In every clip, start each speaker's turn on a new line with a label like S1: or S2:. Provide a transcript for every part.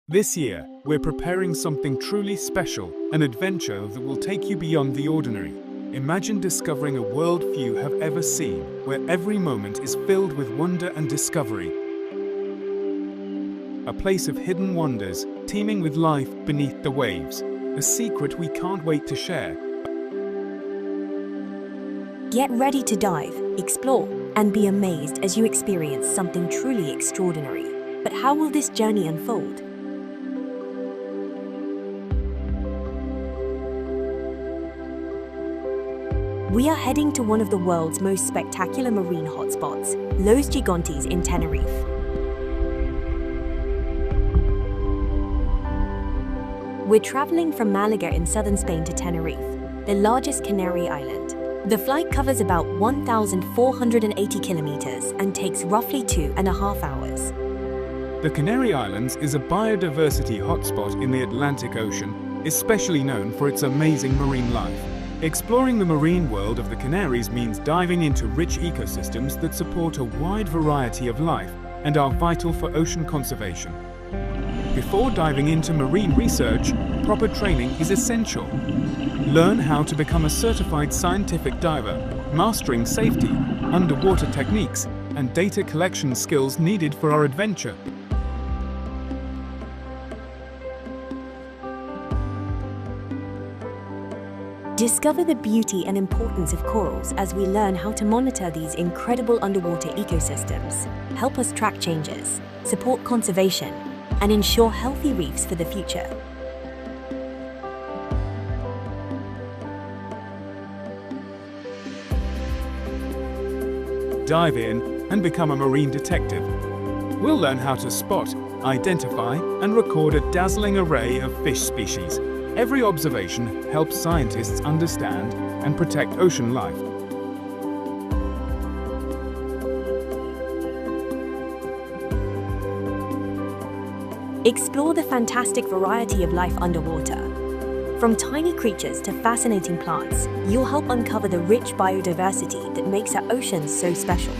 S1: This year, we're preparing something truly special, an adventure that will take you beyond the ordinary. Imagine discovering a world few have ever seen, where every moment is filled with wonder and discovery. A place of hidden wonders, teeming with life beneath the waves. A secret we can't wait to share.
S2: Get ready to dive, explore, and be amazed as you experience something truly extraordinary. But how will this journey unfold? We are heading to one of the world's most spectacular marine hotspots, Los Gigantes in Tenerife. We're traveling from Malaga in southern Spain to Tenerife, the largest Canary island. The flight covers about 1,480 kilometers and takes roughly 2.5 hours.
S1: The Canary Islands is a biodiversity hotspot in the Atlantic Ocean, especially known for its amazing marine life. Exploring the marine world of the Canaries means diving into rich ecosystems that support a wide variety of life and are vital for ocean conservation. Before diving into marine research, proper training is essential. Learn how to become a certified scientific diver, mastering safety, underwater techniques, and data collection skills needed for our adventure.
S2: Discover the beauty and importance of corals as we learn how to monitor these incredible underwater ecosystems, help us track changes, support conservation, and ensure healthy reefs for the future.
S1: Dive in and become a marine detective. We'll learn how to spot, identify, and record a dazzling array of fish species. Every observation helps scientists understand and protect ocean life.
S2: Explore the fantastic variety of life underwater. From tiny creatures to fascinating plants, you'll help uncover the rich biodiversity that makes our oceans so special.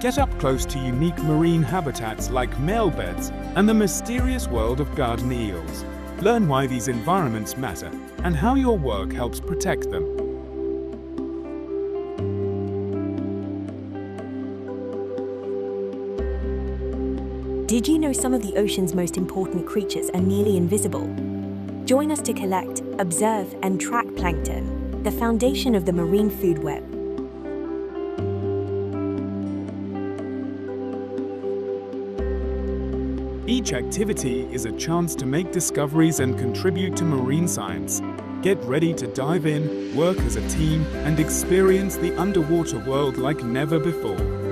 S1: Get up close to unique marine habitats like male beds and the mysterious world of garden eels. Learn why these environments matter and how your work helps protect them.
S2: Did you know some of the ocean's most important creatures are nearly invisible? Join us to collect, observe, and track plankton, the foundation of the marine food web.
S1: Each activity is a chance to make discoveries and contribute to marine science. Get ready to dive in, work as a team, and experience the underwater world like never before.